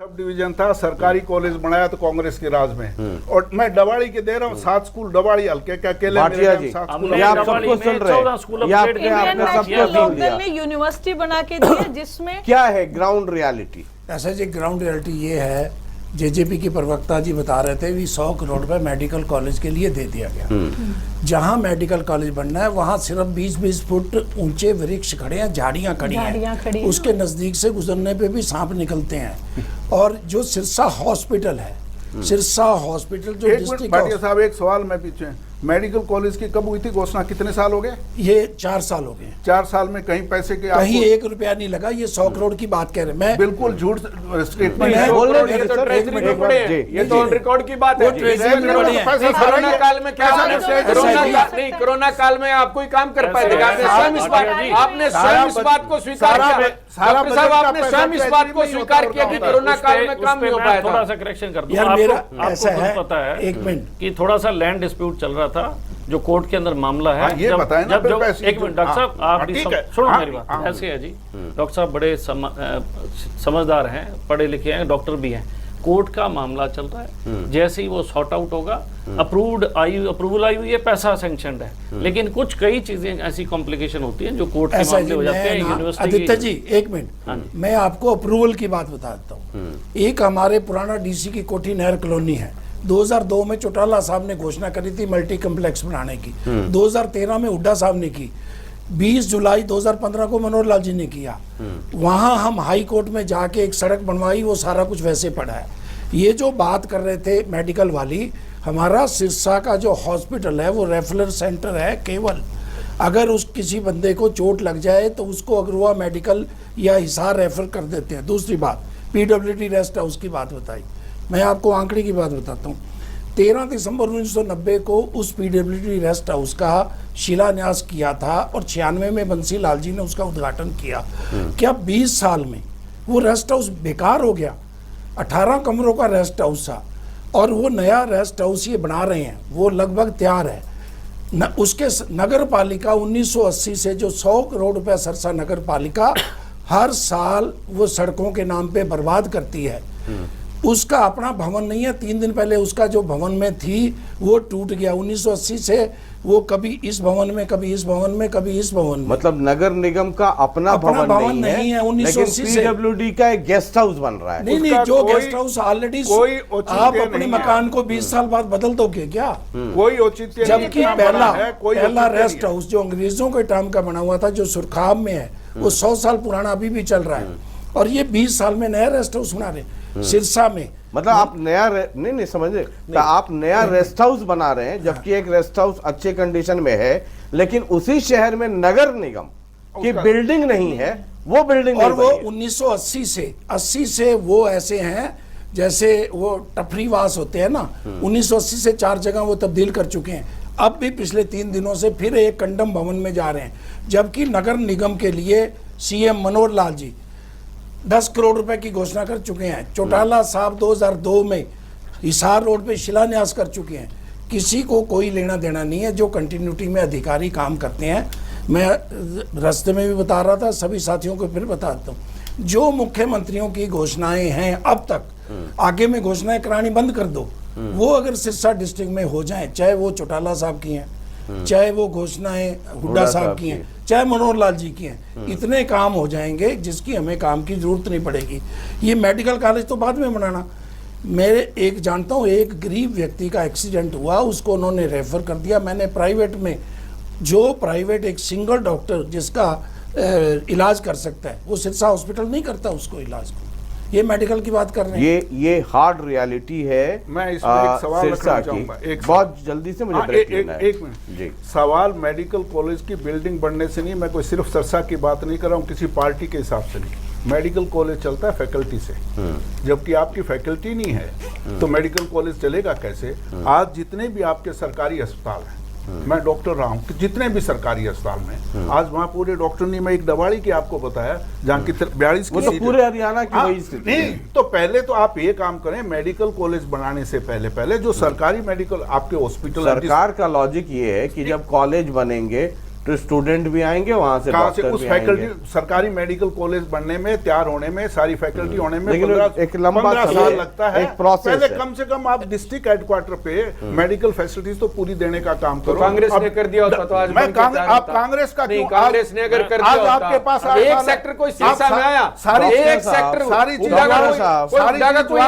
Sub division था, सरकारी college बनाया तो कांग्रेस के राज में। और मैं डबाड़ी के दे रहा हूँ 7 स्कूल डबाड़ी हल्के के अकेले मेरे नाम 7 स्कूल। आप सबको सुन रहे हैं, यूनिवर्सिटी बना के दी जिसमें क्या है ग्राउंड रियलिटी? ऐसा जी ग्राउंड रियलिटी ये है, जेजेपी के प्रवक्ता जी बता रहे थे भी 100 करोड़ रुपए मेडिकल कॉलेज के लिए दे दिया गया। जहां मेडिकल कॉलेज बनना है वहां सिर्फ 20-20 फुट ऊंचे वृक्ष खड़े हैं, झाड़ियां खड़ी हैं, उसके नजदीक से गुजरने पे भी सांप निकलते हैं। और जो सिरसा हॉस्पिटल है, सिरसा हॉस्पिटल जो डिस्ट्रिक्ट भाटिया साहब एक सवाल मैं पीछे, मेडिकल कॉलेज की कब हुई थी घोषणा, कितने साल हो गए? ये 4 साल हो गए। 4 साल में कहीं पैसे के कहीं 1 रुपया नहीं लगा। ये 100 करोड़ की बात कह रहे हैं, मैं बिल्कुल झूठ स्टेटमेंट है। ये तो रिकॉर्ड की बात है। कोरोना काल में क्या नहीं, कोरोना काल में आप कोई काम कर पाए? आपने स्वयं इस बात को स्वीकार किया, आपने स्वयं इस बात को स्वीकार किया कि कोरोना काल में काम नहीं हो पाया। थोड़ा सा करेक्शन कर दूं, यार मेरा ऐसा आपको है, पता है एक मिनट, कि थोड़ा सा लैंड डिस्प्यूट चल रहा था जो कोर्ट के अंदर मामला है। ये बताएं ना, एक मिनट डॉक्टर साहब, आप भी सुनो मेरी बात। ऐसे है जी, डॉक्टर साहब बड़े समझदार हैं, पढ़े लिखे हैं, डॉक्टर भी हैं। कोर्ट का मामला चल रहा है, जैसे ही वो सॉर्ट आउट होगा, अप्रूवल आई हुई है, पैसा सैंक्शनड है, लेकिन कुछ कई चीजें ऐसी कॉम्प्लिकेशन होती हैं जो कोर्ट के मामले हो जाते हैं। यूनिवर्सिटी आदित्य जी एक मिनट, मैं आपको अप्रूवल की बात बता देता हूँ। एक हमारे पुराना डीसी की कोठी नहर कॉलोनी है, 2002 में चौटाला साहब ने घोषणा करी थी मल्टी कम्प्लेक्स बनाने की, 2013 में हुड्डा साहब ने की, 20 जुलाई 2015 को मनोहर लाल जी ने किया। वहां हम हाई कोर्ट में जाके एक सड़क बनवाई, वो सारा कुछ वैसे पड़ा है। ये जो बात कर रहे थे मेडिकल वाली, हमारा सिरसा का जो हॉस्पिटल है वो रेफरल सेंटर है केवल। अगर उस किसी बंदे को चोट लग जाए तो उसको अग्रवा मेडिकल या हिसार रेफर कर देते हैं। दूसरी बात, पीडब्ल्यूडी रेस्ट हाउस की बात बताई, मैं आपको आंकड़े की बात बताता हूँ। 13 दिसंबर 1990 को उस पीडब्ल्यूडी रेस्ट हाउस का शिलान्यास किया था और 96 में बंसी लाल जी ने उसका उद्घाटन किया। क्या 20 साल में वो रेस्ट हाउस बेकार हो गया? 18 कमरों का रेस्ट हाउस था और वो नया रेस्ट हाउस ये बना रहे हैं, वो लगभग तैयार है। उसके नगर पालिका 1980 से जो 100 करोड़ रुपया सरसा नगर पालिका हर साल वो सड़कों के नाम पे बर्बाद करती है। उसका अपना भवन नहीं है। 3 दिन पहले उसका जो भवन में थी वो टूट गया। 1980 से वो कभी इस भवन में, कभी इस भवन में, कभी इस भवन में। मतलब नगर निगम का अपना भवन नहीं है 1980 से। पीडब्ल्यूडी का एक गेस्ट हाउस बन रहा है। नहीं, जो गेस्ट हाउस ऑलरेडी आप अपने मकान को 20 साल बाद बदल दोगे क्या? कोई औचित्य, जबकि पहला रेस्ट हाउस जो अंग्रेजों के टाइम का बना हुआ था, जो सुरखाब में है, वो 100 साल पुराना अभी भी चल रहा है। और ये 20 साल में नया रेस्ट हाउस बना रहे सिरसा में। मतलब आप नया नहीं समझ रहे, तो आप नया रेस्ट हाउस बना रहे हैं, जबकि एक रेस्ट हाउस अच्छे कंडीशन में है, लेकिन उसी शहर में नगर निगम की बिल्डिंग नहीं है, वो बिल्डिंग और वो 1980 से वो ऐसे हैं जैसे वो टफरीवास होते हैं ना। 1980 से 4 जगह वो तब्दील कर चुके हैं। अब भी पिछले 3 दिनों से फिर एक कंडम भवन में जा रहे हैं, जबकि नगर निगम के लिए सीएम मनोहर लाल जी 10 करोड़ रुपए की घोषणा कर चुके हैं। चौटाला साहब 2002 में हिसार रोड पे शिलान्यास कर चुके हैं। किसी को कोई लेना देना नहीं है। जो कंटिन्यूटी में अधिकारी काम करते हैं, मैं रास्ते में भी बता रहा था, सभी साथियों को फिर बता देता हूँ, जो मुख्यमंत्रियों की घोषणाएं हैं अब तक, आगे में घोषणाएं करानी बंद कर दो। वो अगर सिरसा डिस्ट्रिक्ट में हो जाए, चाहे वो चौटाला साहब की हैं, चाहे वो घोषणाएं हुड्डा साहब की हैं, चाहे मनोहर लाल जी की हैं, इतने काम हो जाएंगे जिसकी हमें काम की जरूरत नहीं पड़ेगी। ये मेडिकल कॉलेज तो बाद में बनाना। मेरे एक जानता हूँ, एक गरीब व्यक्ति का एक्सीडेंट हुआ, उसको उन्होंने रेफर कर दिया। मैंने प्राइवेट में, जो प्राइवेट एक सिंगल डॉक्टर जिसका इलाज कर सकता है, वो सिरसा हॉस्पिटल नहीं करता उसको इलाज को। ये मेडिकल की बात कर रहे हैं। ये हार्ड रियलिटी है। मैं इसमें एक सवाल रखना चाहूंगा, बहुत जल्दी से मुझे ब्रेक लेना है। एक मिनट। सवाल मेडिकल कॉलेज की बिल्डिंग बनने से नहीं, मैं कोई सिर्फ सिरसा की बात नहीं कर रहा हूँ, किसी पार्टी के हिसाब से नहीं। मेडिकल कॉलेज चलता है फैकल्टी से, जबकि आपकी फैकल्टी नहीं है तो मेडिकल कॉलेज चलेगा कैसे? आज जितने भी आपके सरकारी अस्पताल हैं, मैं डॉक्टर रहा हूँ, जितने भी सरकारी अस्पताल में आज वहाँ पूरे डॉक्टर नहीं, मैं एक दवाड़ी की आपको बताया जहाँ की 42 की, तो पूरे हरियाणा की वही स्थिति नहीं। तो पहले तो आप ये काम करें, मेडिकल कॉलेज बनाने से पहले जो सरकारी मेडिकल आपके हॉस्पिटल, सरकार का लॉजिक ये है कि जब कॉलेज बनेंगे तो स्टूडेंट भी आएंगे, वहां से कहाँ से डॉक्टर उस भी फैकल्टी आएंगे। सरकारी मेडिकल कॉलेज बनने में, तैयार होने में, सारी फैकल्टी होने में लेकिन 15 एक लंबा 15 समय, साल लगता है। एक प्रोसेस पहले है। कम से कम आप डिस्ट्रिक्ट हेडक्वार्टर पे मेडिकल फैसिलिटीज तो पूरी देने का काम तो करो। कांग्रेस अब ने कर दिया होता तो आज मैं बन के तैयार आप होता। कांग्रेस का नहीं, क्यों? कांग्रेस ने अगर कर दिया आज होता, आपके पास एक सेक्टर कोई सिरसा में आया, सारी एक डॉक्टर सेक्टर साहब, उजागर साहब, कोई सारी उजागर चीज़ कोई